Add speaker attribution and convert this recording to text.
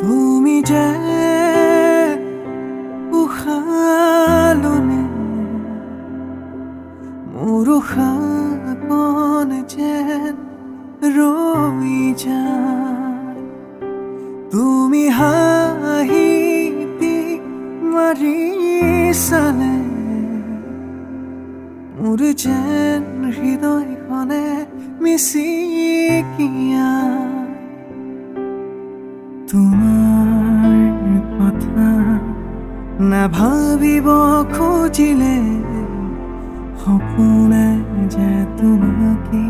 Speaker 1: তুমি যে উশাহলনে মোৰ উশাহকণ যেন ৰৈ যায়। তুমি হাঁহি পিক মাৰি চালে মোৰ যেন হৃদয়খনে মিচিকিয়াই। তোমাৰ কথা নাভাবিব খুজিলে সপোনে যে তোমাকে